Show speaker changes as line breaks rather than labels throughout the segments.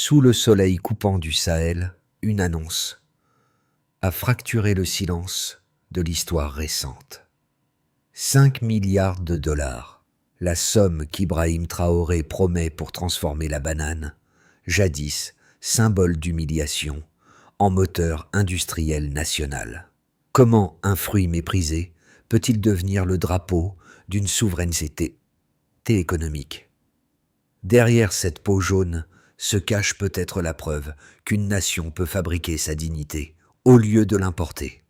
Sous le soleil coupant du Sahel, une annonce a fracturé le silence de l'histoire récente. 5 milliards de dollars, la somme qu'Ibrahim Traoré promet pour transformer la banane, jadis symbole d'humiliation, en moteur industriel national. Comment un fruit méprisé peut-il devenir le drapeau d'une souveraineté économique? Derrière cette peau jaune se cache peut-être la preuve qu'une nation peut fabriquer sa dignité au lieu de l'importer.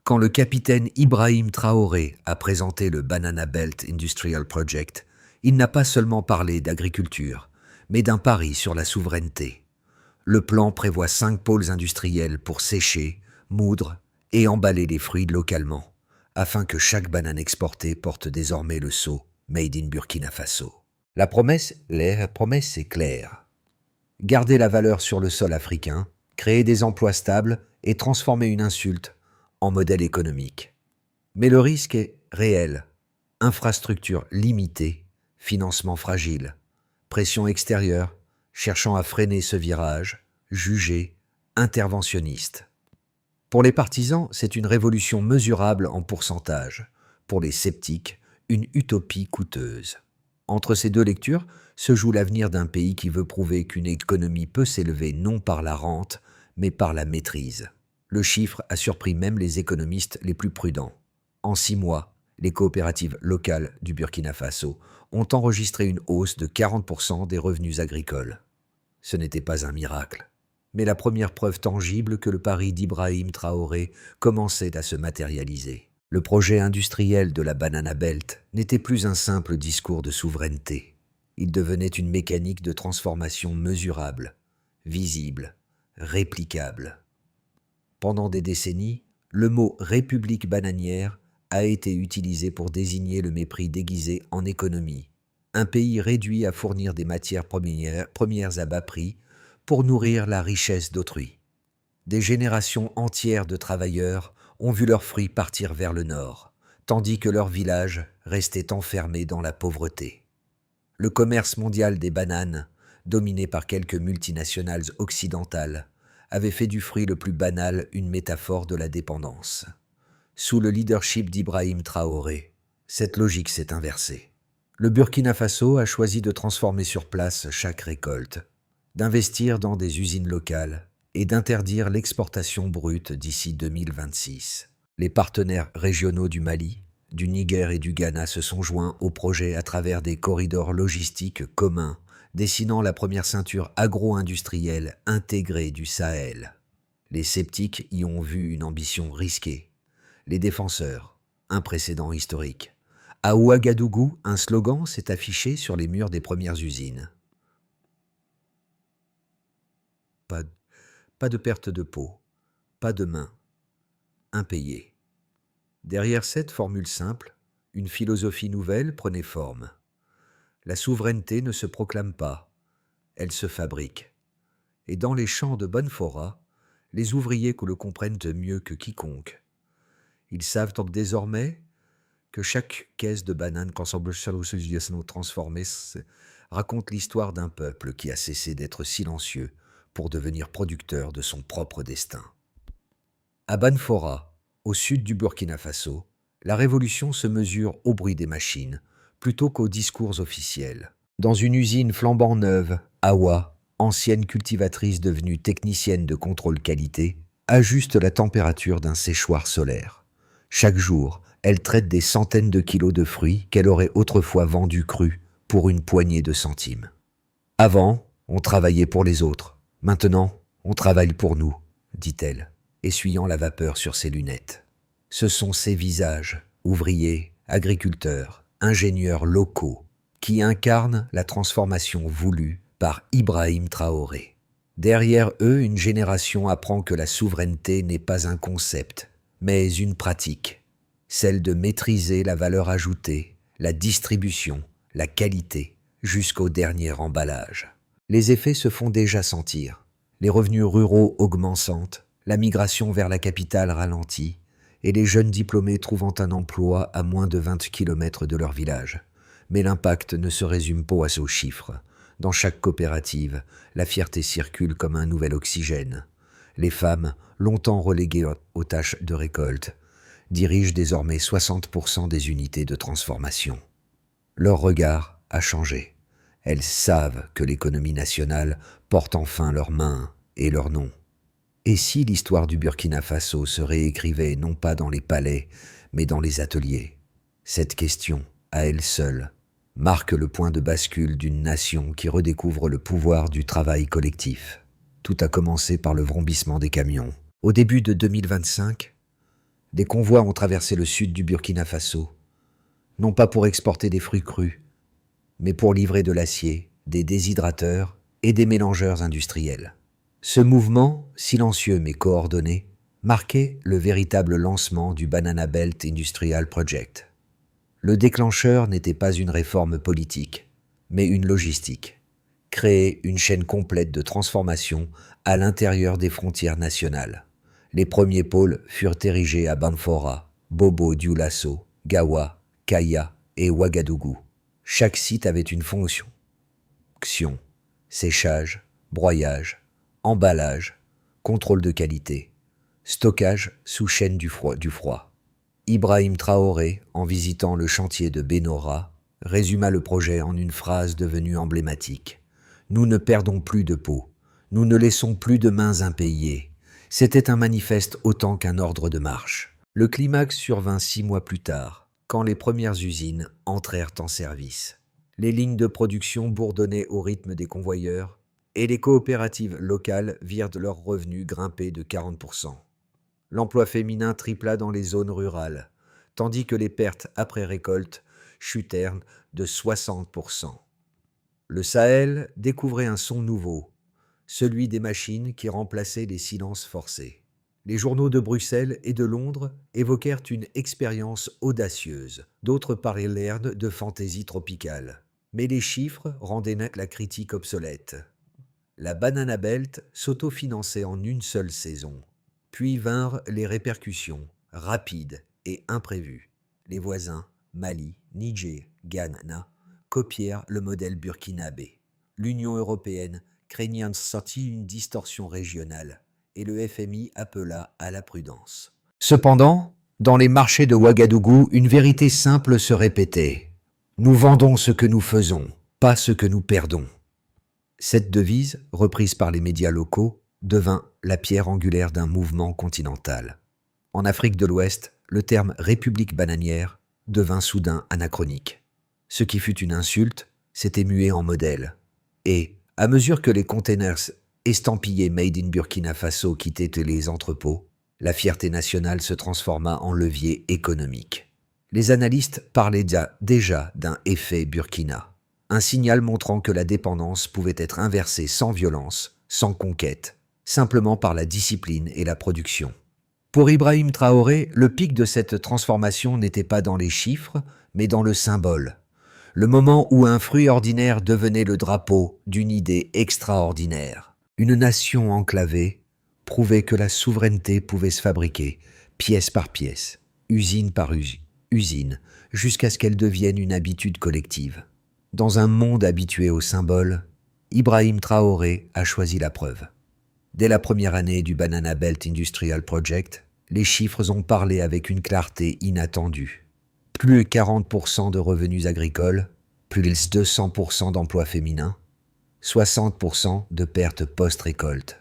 Quand le capitaine Ibrahim Traoré a présenté le Banana Belt Industrial Project, il n'a pas seulement parlé d'agriculture, mais d'un pari sur la souveraineté. Le plan prévoit 5 pôles industriels pour sécher, moudre et emballer les fruits localement, afin que chaque banane exportée porte désormais le sceau « Made in Burkina Faso ». La promesse est claire. Garder la valeur sur le sol africain, créer des emplois stables et transformer une insulte en modèle économique. Mais le risque est réel. Infrastructures limitées, financement fragile, pression extérieure cherchant à freiner ce virage, jugé interventionniste. Pour les partisans, c'est une révolution mesurable en pourcentage. Pour les sceptiques, une utopie coûteuse. Entre ces deux lectures se joue l'avenir d'un pays qui veut prouver qu'une économie peut s'élever non par la rente, mais par la maîtrise. Le chiffre a surpris même les économistes les plus prudents. En 6 mois, les coopératives locales du Burkina Faso ont enregistré une hausse de 40% des revenus agricoles. Ce n'était pas un miracle, mais la première preuve tangible que le pari d'Ibrahim Traoré commençait à se matérialiser. Le projet industriel de la Banana Belt n'était plus un simple discours de souveraineté. Il devenait une mécanique de transformation mesurable, visible, réplicable. Pendant des décennies, le mot « république bananière » a été utilisé pour désigner le mépris déguisé en économie. Un pays réduit à fournir des matières premières à bas prix pour nourrir la richesse d'autrui. Des générations entières de travailleurs ont vu leurs fruits partir vers le nord, tandis que leurs villages restaient enfermés dans la pauvreté. Le commerce mondial des bananes, dominé par quelques multinationales occidentales, avait fait du fruit le plus banal une métaphore de la dépendance. Sous le leadership d'Ibrahim Traoré, cette logique s'est inversée. Le Burkina Faso a choisi de transformer sur place chaque récolte, d'investir dans des usines locales et d'interdire l'exportation brute d'ici 2026. Les partenaires régionaux du Mali, du Niger et du Ghana se sont joints au projet à travers des corridors logistiques communs, dessinant la première ceinture agro-industrielle intégrée du Sahel. Les sceptiques y ont vu une ambition risquée. Les défenseurs, un précédent historique. À Ouagadougou, un slogan s'est affiché sur les murs des premières usines. Pas de perte de peau, pas de main, impayé. Derrière cette formule simple, une philosophie nouvelle prenait forme. La souveraineté ne se proclame pas, elle se fabrique. Et dans les champs de Banfora, les ouvriers le comprennent mieux que quiconque. Ils savent donc désormais que chaque caisse de bananes transformée raconte l'histoire d'un peuple qui a cessé d'être silencieux pour devenir producteur de son propre destin. À Banfora, au sud du Burkina Faso, la révolution se mesure au bruit des machines plutôt qu'aux discours officiels. Dans une usine flambant neuve, Awa, ancienne cultivatrice devenue technicienne de contrôle qualité, ajuste la température d'un séchoir solaire. Chaque jour, elle traite des centaines de kilos de fruits qu'elle aurait autrefois vendus crus pour une poignée de centimes. Avant, on travaillait pour les autres. Maintenant, on travaille pour nous, dit-elle, essuyant la vapeur sur ses lunettes. Ce sont ces visages, ouvriers, agriculteurs, ingénieurs locaux, qui incarnent la transformation voulue par Ibrahim Traoré. Derrière eux, une génération apprend que la souveraineté n'est pas un concept, mais une pratique, celle de maîtriser la valeur ajoutée, la distribution, la qualité, jusqu'au dernier emballage. Les effets se font déjà sentir. Les revenus ruraux augmentent, la migration vers la capitale ralentit, et les jeunes diplômés trouvant un emploi à moins de 20 km de leur village. Mais l'impact ne se résume pas aux chiffres. Dans chaque coopérative, la fierté circule comme un nouvel oxygène. Les femmes, longtemps reléguées aux tâches de récolte, dirigent désormais 60% des unités de transformation. Leur regard a changé. Elles savent que l'économie nationale porte enfin leurs mains et leur nom. Et si l'histoire du Burkina Faso se réécrivait non pas dans les palais, mais dans les ateliers? Cette question, à elle seule, marque le point de bascule d'une nation qui redécouvre le pouvoir du travail collectif. Tout a commencé par le vrombissement des camions. Au début de 2025, des convois ont traversé le sud du Burkina Faso, non pas pour exporter des fruits crus, mais pour livrer de l'acier, des déshydrateurs et des mélangeurs industriels. Ce mouvement, silencieux mais coordonné, marquait le véritable lancement du Banana Belt Industrial Project. Le déclencheur n'était pas une réforme politique, mais une logistique. Créer une chaîne complète de transformation à l'intérieur des frontières nationales. Les premiers pôles furent érigés à Banfora, Bobo-Dioulasso, Gawa, Kaya et Ouagadougou. Chaque site avait une fonction. Séchage, broyage, emballage, contrôle de qualité, stockage sous chaîne du froid. Ibrahim Traoré, en visitant le chantier de Benora, résuma le projet en une phrase devenue emblématique. « Nous ne perdons plus de peau, nous ne laissons plus de mains impayées. » C'était un manifeste autant qu'un ordre de marche. Le climax survint 6 mois plus tard, quand les premières usines entrèrent en service. Les lignes de production bourdonnaient au rythme des convoyeurs et les coopératives locales virent leurs revenus grimper de 40%. L'emploi féminin tripla dans les zones rurales, tandis que les pertes après récolte chutèrent de 60%. Le Sahel découvrait un son nouveau, celui des machines qui remplaçaient les silences forcés. Les journaux de Bruxelles et de Londres évoquèrent une expérience audacieuse, d'autres parlèrent de fantaisie tropicale. Mais les chiffres rendaient la critique obsolète. La Banana Belt s'autofinançait en une seule saison. Puis vinrent les répercussions, rapides et imprévues. Les voisins, Mali, Niger, Ghana, copièrent le modèle burkinabé. L'Union européenne craignant sortir une distorsion régionale, et le FMI appela à la prudence. Cependant, dans les marchés de Ouagadougou, une vérité simple se répétait. Nous vendons ce que nous faisons, pas ce que nous perdons. Cette devise, reprise par les médias locaux, devint la pierre angulaire d'un mouvement continental. En Afrique de l'Ouest, le terme « république bananière » devint soudain anachronique. Ce qui fut une insulte s'était mué en modèle. Et, à mesure que les containers estampillés Made in Burkina Faso quittaient les entrepôts, la fierté nationale se transforma en levier économique. Les analystes parlaient déjà d'un effet Burkina, un signal montrant que la dépendance pouvait être inversée sans violence, sans conquête, simplement par la discipline et la production. Pour Ibrahim Traoré, le pic de cette transformation n'était pas dans les chiffres, mais dans le symbole. Le moment où un fruit ordinaire devenait le drapeau d'une idée extraordinaire. Une nation enclavée prouvait que la souveraineté pouvait se fabriquer, pièce par pièce, usine par usine, jusqu'à ce qu'elle devienne une habitude collective. Dans un monde habitué aux symboles, Ibrahim Traoré a choisi la preuve. Dès la première année du Banana Belt Industrial Project, les chiffres ont parlé avec une clarté inattendue. Plus de 40% de revenus agricoles, plus de 200% d'emplois féminins, 60% de pertes post-récolte.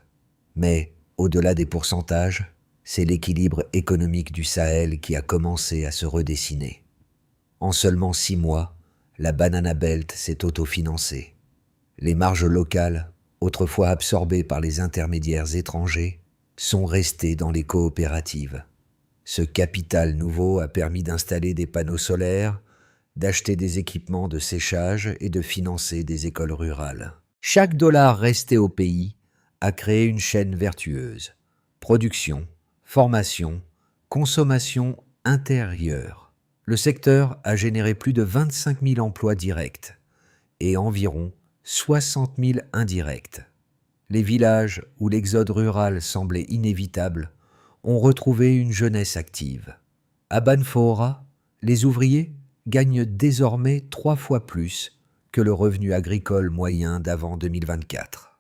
Mais, au-delà des pourcentages, c'est l'équilibre économique du Sahel qui a commencé à se redessiner. En seulement 6 mois, la Banana Belt s'est autofinancée. Les marges locales, autrefois absorbées par les intermédiaires étrangers, sont restées dans les coopératives. Ce capital nouveau a permis d'installer des panneaux solaires, d'acheter des équipements de séchage et de financer des écoles rurales. Chaque dollar resté au pays a créé une chaîne vertueuse. Production, formation, consommation intérieure. Le secteur a généré plus de 25 000 emplois directs et environ 60 000 indirects. Les villages où l'exode rural semblait inévitable ont retrouvé une jeunesse active. À Banfora, les ouvriers gagnent désormais 3 fois plus que le revenu agricole moyen d'avant 2024.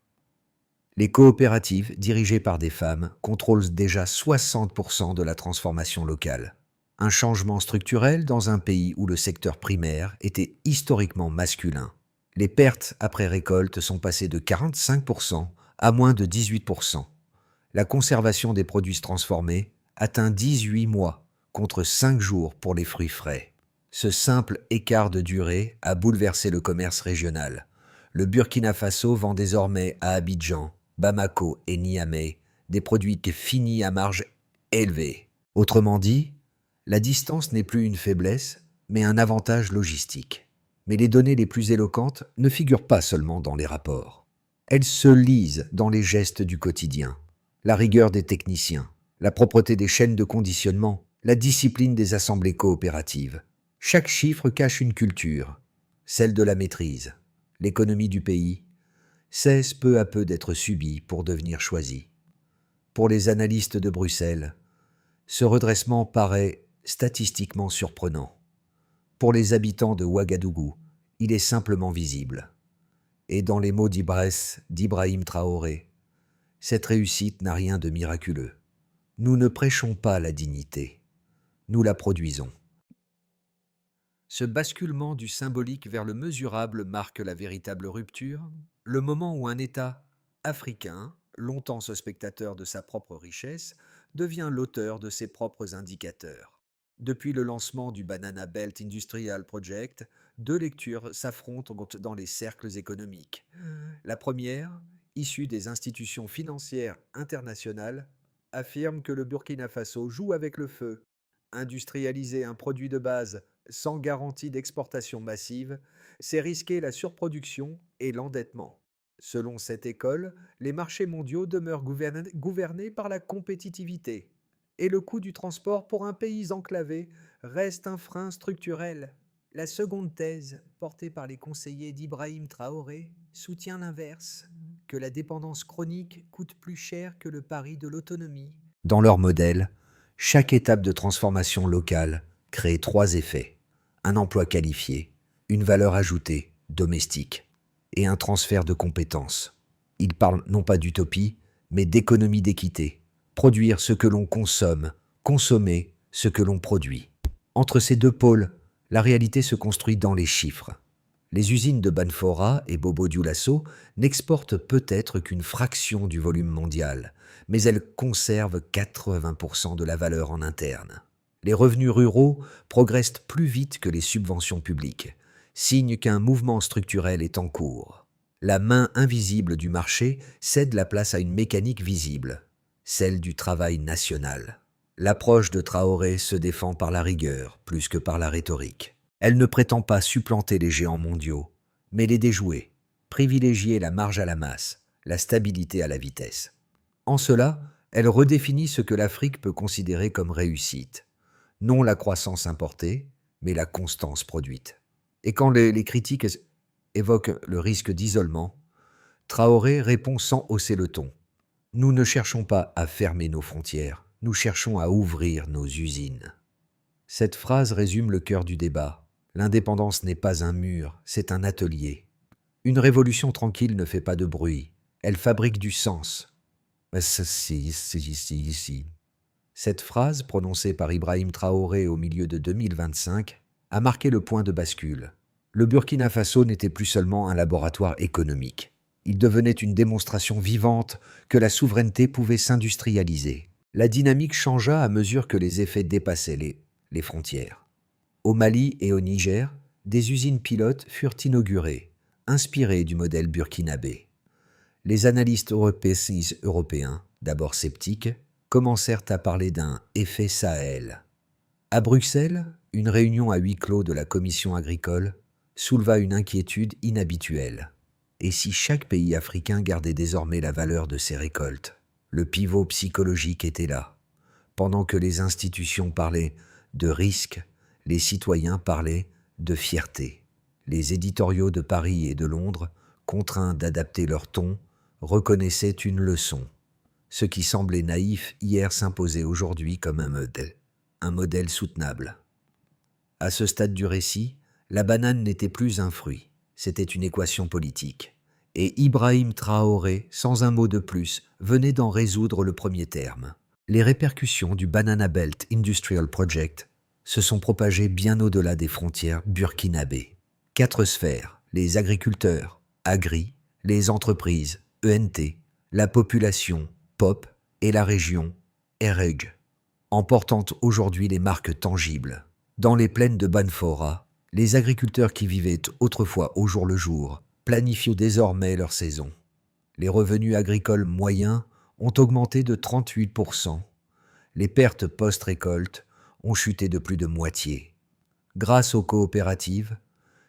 Les coopératives, dirigées par des femmes, contrôlent déjà 60% de la transformation locale. Un changement structurel dans un pays où le secteur primaire était historiquement masculin. Les pertes après récolte sont passées de 45% à moins de 18%. La conservation des produits transformés atteint 18 mois contre 5 jours pour les fruits frais. Ce simple écart de durée a bouleversé le commerce régional. Le Burkina Faso vend désormais à Abidjan, Bamako et Niamey des produits finis à marge élevée. Autrement dit, la distance n'est plus une faiblesse, mais un avantage logistique. Mais les données les plus éloquentes ne figurent pas seulement dans les rapports. Elles se lisent dans les gestes du quotidien. La rigueur des techniciens, la propreté des chaînes de conditionnement, la discipline des assemblées coopératives. Chaque chiffre cache une culture, celle de la maîtrise. L'économie du pays cesse peu à peu d'être subie pour devenir choisie. Pour les analystes de Bruxelles, ce redressement paraît statistiquement surprenant. Pour les habitants de Ouagadougou, il est simplement visible. Et dans les mots d'Ibrahim Traoré, cette réussite n'a rien de miraculeux. Nous ne prêchons pas la dignité, nous la produisons. Ce basculement du symbolique vers le mesurable marque la véritable rupture, le moment où un État africain, longtemps ce spectateur de sa propre richesse, devient l'auteur de ses propres indicateurs. Depuis le lancement du Banana Belt Industrial Project, deux lectures s'affrontent dans les cercles économiques. La première, issue des institutions financières internationales, affirme que le Burkina Faso joue avec le feu. Industrialiser un produit de base sans garantie d'exportation massive, c'est risquer la surproduction et l'endettement. Selon cette école, les marchés mondiaux demeurent gouvernés par la compétitivité. Et le coût du transport pour un pays enclavé reste un frein structurel. La seconde thèse, portée par les conseillers d'Ibrahim Traoré, soutient l'inverse, que la dépendance chronique coûte plus cher que le pari de l'autonomie. Dans leur modèle, chaque étape de transformation locale crée 3 effets. Un emploi qualifié, une valeur ajoutée, domestique, et un transfert de compétences. Ils parlent non pas d'utopie, mais d'économie d'équité. Produire ce que l'on consomme, consommer ce que l'on produit. Entre ces deux pôles, la réalité se construit dans les chiffres. Les usines de Banfora et Bobo Dioulasso n'exportent peut-être qu'une fraction du volume mondial, mais elles conservent 80% de la valeur en interne. Les revenus ruraux progressent plus vite que les subventions publiques, signe qu'un mouvement structurel est en cours. La main invisible du marché cède la place à une mécanique visible, celle du travail national. L'approche de Traoré se défend par la rigueur plus que par la rhétorique. Elle ne prétend pas supplanter les géants mondiaux, mais les déjouer, privilégier la marge à la masse, la stabilité à la vitesse. En cela, elle redéfinit ce que l'Afrique peut considérer comme réussite. Non la croissance importée, mais la constance produite. Et quand les critiques évoquent le risque d'isolement, Traoré répond sans hausser le ton. Nous ne cherchons pas à fermer nos frontières, nous cherchons à ouvrir nos usines. Cette phrase résume le cœur du débat. L'indépendance n'est pas un mur, c'est un atelier. Une révolution tranquille ne fait pas de bruit, elle fabrique du sens. Cette phrase, prononcée par Ibrahim Traoré au milieu de 2025, a marqué le point de bascule. Le Burkina Faso n'était plus seulement un laboratoire économique. Il devenait une démonstration vivante que la souveraineté pouvait s'industrialiser. La dynamique changea à mesure que les effets dépassaient les frontières. Au Mali et au Niger, des usines pilotes furent inaugurées, inspirées du modèle burkinabé. Les analystes européens, d'abord sceptiques, commencèrent à parler d'un « effet Sahel ». À Bruxelles, une réunion à huis clos de la Commission agricole souleva une inquiétude inhabituelle. Et si chaque pays africain gardait désormais la valeur de ses récoltes? Le pivot psychologique était là. Pendant que les institutions parlaient de risque, les citoyens parlaient de fierté. Les éditoriaux de Paris et de Londres, contraints d'adapter leur ton, reconnaissaient une leçon. Ce qui semblait naïf hier s'imposait aujourd'hui comme un modèle soutenable. À ce stade du récit, la banane n'était plus un fruit, C'était une équation politique. Et Ibrahim Traoré, sans un mot de plus, venait d'en résoudre le premier terme. Les répercussions du Banana Belt Industrial Project se sont propagées bien au-delà des frontières burkinabées. 4 sphères, les agriculteurs, Agri, les entreprises, ENT, la population, POP, et la région, EREG, emportant aujourd'hui les marques tangibles. Dans les plaines de Banfora, les agriculteurs qui vivaient autrefois au jour le jour planifient désormais leur saison. Les revenus agricoles moyens ont augmenté de 38%. Les pertes post-récolte ont chuté de plus de moitié. Grâce aux coopératives,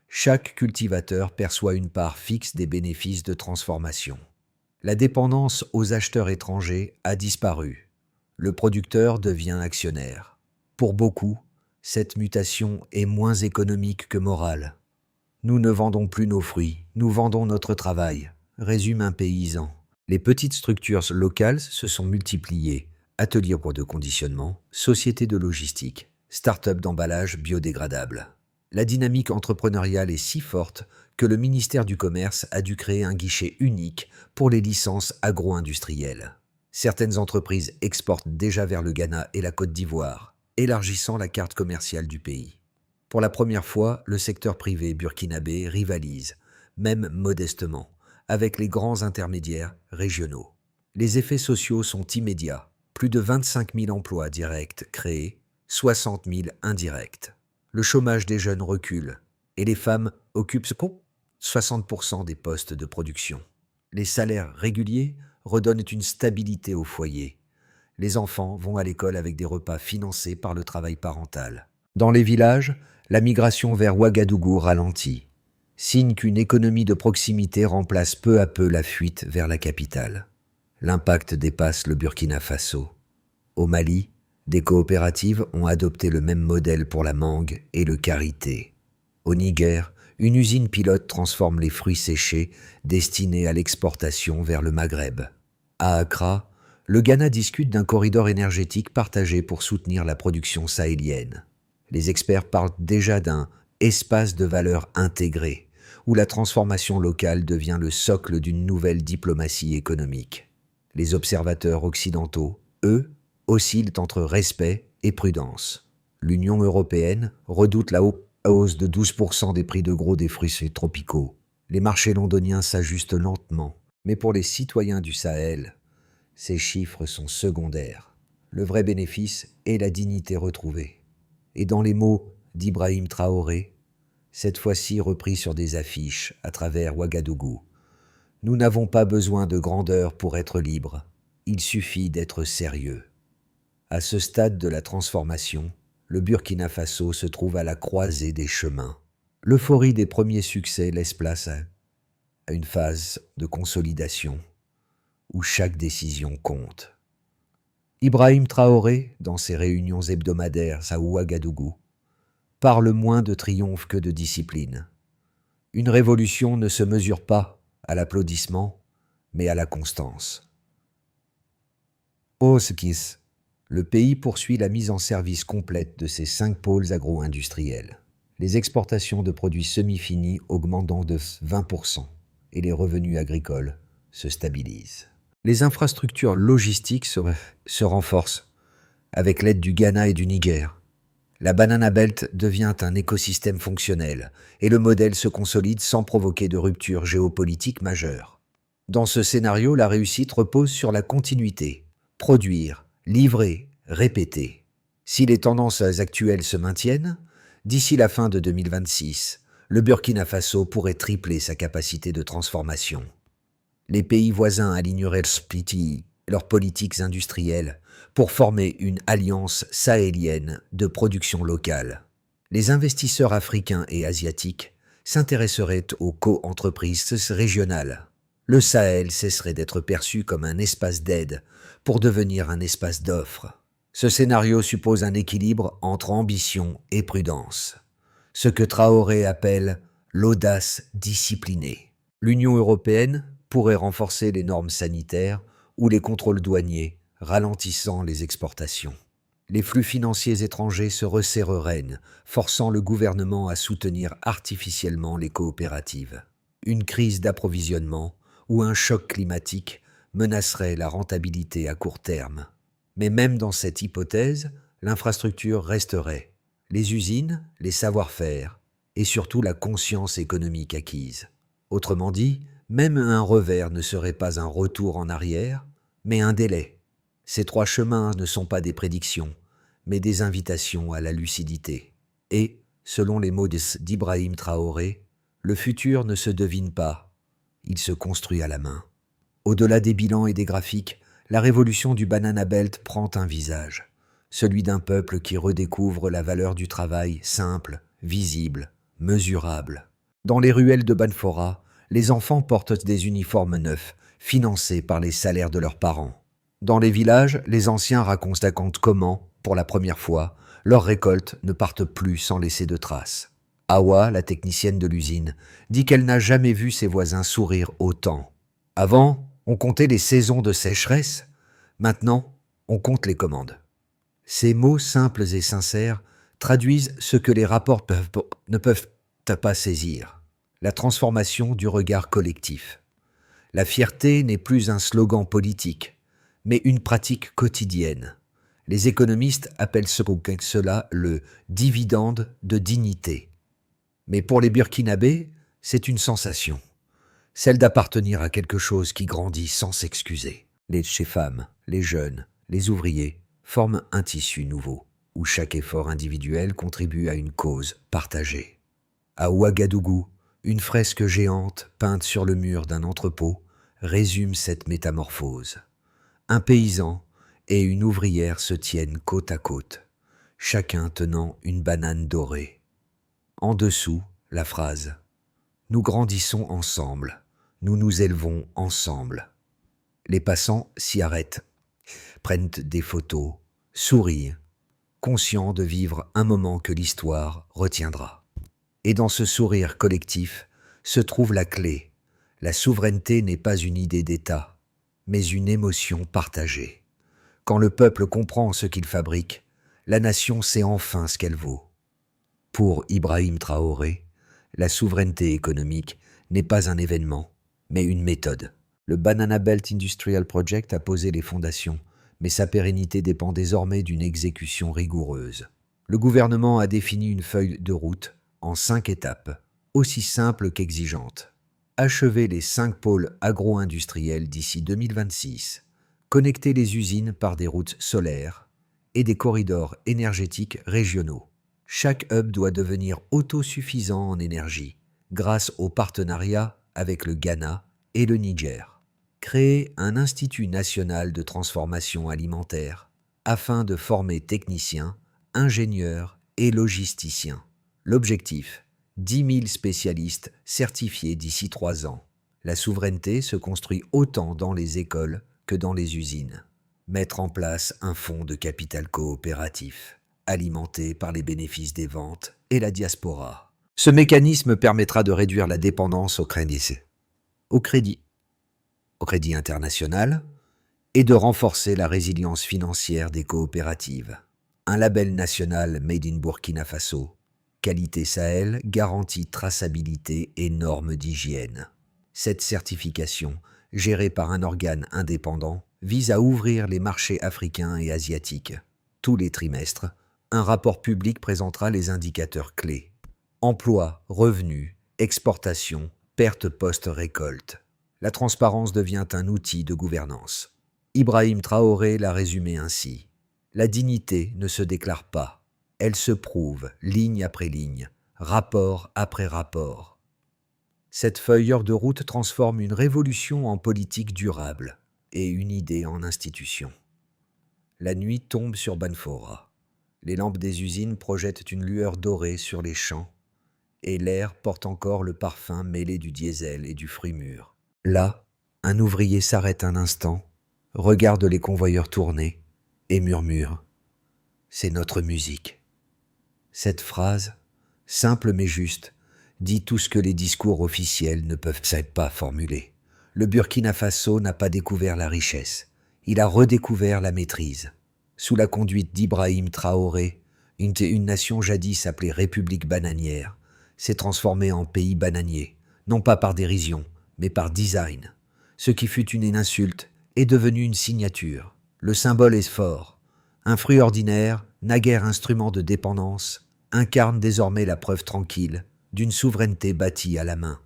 chaque cultivateur perçoit une part fixe des bénéfices de transformation. La dépendance aux acheteurs étrangers a disparu. Le producteur devient actionnaire. Pour beaucoup, cette mutation est moins économique que morale. Nous ne vendons plus nos fruits, nous vendons notre travail, résume un paysan. Les petites structures locales se sont multipliées. Ateliers de conditionnement, sociétés de logistique, start-up d'emballage biodégradable. La dynamique entrepreneuriale est si forte que le ministère du Commerce a dû créer un guichet unique pour les licences agro-industrielles. Certaines entreprises exportent déjà vers le Ghana et la Côte d'Ivoire, élargissant la carte commerciale du pays. Pour la première fois, le secteur privé burkinabé rivalise, même modestement, avec les grands intermédiaires régionaux. Les effets sociaux sont immédiats. Plus de 25 000 emplois directs créés, 60 000 indirects. Le chômage des jeunes recule et les femmes occupent 60% des postes de production. Les salaires réguliers redonnent une stabilité au foyer. Les enfants vont à l'école avec des repas financés par le travail parental. Dans les villages, la migration vers Ouagadougou ralentit, signe qu'une économie de proximité remplace peu à peu la fuite vers la capitale. L'impact dépasse le Burkina Faso. Au Mali, des coopératives ont adopté le même modèle pour la mangue et le karité. Au Niger, une usine pilote transforme les fruits séchés destinés à l'exportation vers le Maghreb. À Accra, le Ghana discute d'un corridor énergétique partagé pour soutenir la production sahélienne. Les experts parlent déjà d'un « espace de valeur intégré » où la transformation locale devient le socle d'une nouvelle diplomatie économique. Les observateurs occidentaux, eux, oscillent entre respect et prudence. L'Union européenne redoute la hausse de 12% des prix de gros des fruits tropicaux. Les marchés londoniens s'ajustent lentement, mais pour les citoyens du Sahel, ces chiffres sont secondaires. Le vrai bénéfice est la dignité retrouvée. Et dans les mots d'Ibrahim Traoré, cette fois-ci repris sur des affiches à travers Ouagadougou, nous n'avons pas besoin de grandeur pour être libres, il suffit d'être sérieux. À ce stade de la transformation, le Burkina Faso se trouve à la croisée des chemins. L'euphorie des premiers succès laisse place à une phase de consolidation où chaque décision compte. Ibrahim Traoré, dans ses réunions hebdomadaires à Ouagadougou, parle moins de triomphe que de discipline. Une révolution ne se mesure pas à l'applaudissement, mais à la constance. Au Skis, le pays poursuit la mise en service complète de ses 5 pôles agro-industriels. Les exportations de produits semi-finis augmentant de 20% et les revenus agricoles se stabilisent. Les infrastructures logistiques se renforcent avec l'aide du Ghana et du Niger. La Banana Belt devient un écosystème fonctionnel et le modèle se consolide sans provoquer de rupture géopolitique majeure. Dans ce scénario, la réussite repose sur la continuité. Produire, livrer, répéter. Si les tendances actuelles se maintiennent, d'ici la fin de 2026, le Burkina Faso pourrait tripler sa capacité de transformation. Les pays voisins aligneraient leurs politiques industrielles pour former une alliance sahélienne de production locale. Les investisseurs africains et asiatiques s'intéresseraient aux co-entreprises régionales. Le Sahel cesserait d'être perçu comme un espace d'aide pour devenir un espace d'offres. Ce scénario suppose un équilibre entre ambition et prudence, ce que Traoré appelle l'audace disciplinée. L'Union européenne pourrait renforcer les normes sanitaires ou les contrôles douaniers, ralentissant les exportations. Les flux financiers étrangers se resserreraient, forçant le gouvernement à soutenir artificiellement les coopératives. Une crise d'approvisionnement ou un choc climatique menacerait la rentabilité à court terme. Mais même dans cette hypothèse, l'infrastructure resterait. Les usines, les savoir-faire et surtout la conscience économique acquise. Autrement dit, même un revers ne serait pas un retour en arrière, mais un délai. Ces trois chemins ne sont pas des prédictions, mais des invitations à la lucidité. Et, selon les mots d'Ibrahim Traoré, le futur ne se devine pas, il se construit à la main. Au-delà des bilans et des graphiques, la révolution du Banana Belt prend un visage, celui d'un peuple qui redécouvre la valeur du travail simple, visible, mesurable. Dans les ruelles de Banfora, les enfants portent des uniformes neufs, financés par les salaires de leurs parents. Dans les villages, les anciens racontent comment, pour la première fois, leurs récoltes ne partent plus sans laisser de traces. Awa, la technicienne de l'usine, dit qu'elle n'a jamais vu ses voisins sourire autant. Avant, on comptait les saisons de sécheresse, maintenant, on compte les commandes. Ces mots simples et sincères traduisent ce que les rapports ne peuvent pas saisir, la transformation du regard collectif. La fierté n'est plus un slogan politique, mais une pratique quotidienne. Les économistes appellent cela le dividende de dignité. Mais pour les Burkinabés, c'est une sensation, celle d'appartenir à quelque chose qui grandit sans s'excuser. Les femmes, les jeunes, les ouvriers forment un tissu nouveau, où chaque effort individuel contribue à une cause partagée. À Ouagadougou, une fresque géante peinte sur le mur d'un entrepôt résume cette métamorphose. Un paysan et une ouvrière se tiennent côte à côte, chacun tenant une banane dorée. En dessous, la phrase « Nous grandissons ensemble, nous nous élevons ensemble ». Les passants s'y arrêtent, prennent des photos, sourient, conscients de vivre un moment que l'histoire retiendra. Et dans ce sourire collectif se trouve la clé. La souveraineté n'est pas une idée d'État, mais une émotion partagée. Quand le peuple comprend ce qu'il fabrique, la nation sait enfin ce qu'elle vaut. Pour Ibrahim Traoré, la souveraineté économique n'est pas un événement, mais une méthode. Le Banana Belt Industrial Project a posé les fondations, mais sa pérennité dépend désormais d'une exécution rigoureuse. Le gouvernement a défini une feuille de route en 5 étapes, aussi simples qu'exigeantes. Achever les 5 pôles agro-industriels d'ici 2026, connecter les usines par des routes solaires et des corridors énergétiques régionaux. Chaque hub doit devenir autosuffisant en énergie, grâce au partenariat avec le Ghana et le Niger. Créer un institut national de transformation alimentaire afin de former techniciens, ingénieurs et logisticiens. L'objectif, 10 000 spécialistes certifiés d'ici 3 ans. La souveraineté se construit autant dans les écoles que dans les usines. Mettre en place un fonds de capital coopératif, alimenté par les bénéfices des ventes et la diaspora. Ce mécanisme permettra de réduire la dépendance au crédit international et de renforcer la résilience financière des coopératives. Un label national Made in Burkina Faso, qualité Sahel, garantit traçabilité et normes d'hygiène. Cette certification, gérée par un organe indépendant, vise à ouvrir les marchés africains et asiatiques. Tous les trimestres, un rapport public présentera les indicateurs clés. Emploi, revenus, exportation, perte post-récolte. La transparence devient un outil de gouvernance. Ibrahim Traoré l'a résumé ainsi. La dignité ne se déclare pas. Elle se prouve, ligne après ligne, rapport après rapport. Cette feuille de route transforme une révolution en politique durable et une idée en institution. La nuit tombe sur Banfora. Les lampes des usines projettent une lueur dorée sur les champs et l'air porte encore le parfum mêlé du diesel et du fruit mûr. Là, un ouvrier s'arrête un instant, regarde les convoyeurs tourner et murmure « C'est notre musique ». Cette phrase, simple mais juste, dit tout ce que les discours officiels ne peuvent pas formuler. Le Burkina Faso n'a pas découvert la richesse, il a redécouvert la maîtrise. Sous la conduite d'Ibrahim Traoré, une nation jadis appelée République bananière s'est transformée en pays bananier, non pas par dérision, mais par design. Ce qui fut une insulte est devenu une signature. Le symbole est fort. Un fruit ordinaire, naguère instrument de dépendance, incarne désormais la preuve tranquille d'une souveraineté bâtie à la main.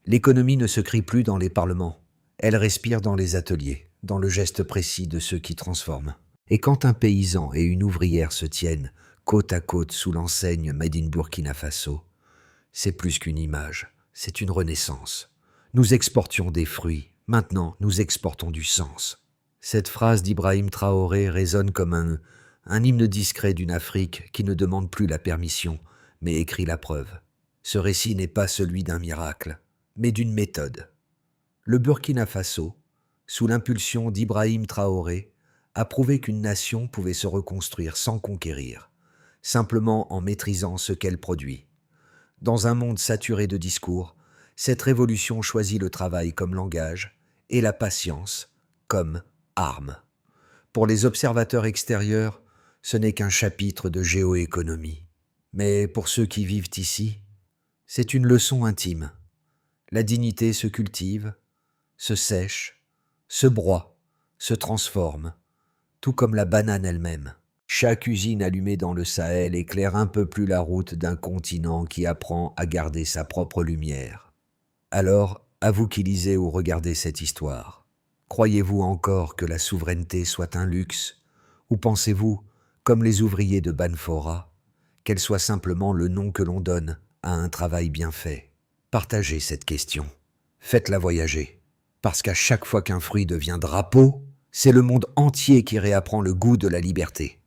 L'économie ne se crie plus dans les parlements. Elle respire dans les ateliers, dans le geste précis de ceux qui transforment. Et quand un paysan et une ouvrière se tiennent côte à côte sous l'enseigne Made in Burkina Faso, c'est plus qu'une image, c'est une renaissance. Nous exportions des fruits, maintenant nous exportons du sens. Cette phrase d'Ibrahim Traoré résonne comme un hymne discret d'une Afrique qui ne demande plus la permission, mais écrit la preuve. Ce récit n'est pas celui d'un miracle, mais d'une méthode. Le Burkina Faso, sous l'impulsion d'Ibrahim Traoré, a prouvé qu'une nation pouvait se reconstruire sans conquérir, simplement en maîtrisant ce qu'elle produit. Dans un monde saturé de discours, cette révolution choisit le travail comme langage et la patience comme arme. Pour les observateurs extérieurs, ce n'est qu'un chapitre de géoéconomie. Mais pour ceux qui vivent ici, c'est une leçon intime. La dignité se cultive, se sèche, se broie, se transforme, tout comme la banane elle-même. Chaque usine allumée dans le Sahel éclaire un peu plus la route d'un continent qui apprend à garder sa propre lumière. Alors, à vous qui lisez ou regardez cette histoire, croyez-vous encore que la souveraineté soit un luxe, ou pensez-vous, comme les ouvriers de Banfora, qu'elle soit simplement le nom que l'on donne à un travail bien fait? Partagez cette question, faites-la voyager, parce qu'à chaque fois qu'un fruit devient drapeau, c'est le monde entier qui réapprend le goût de la liberté.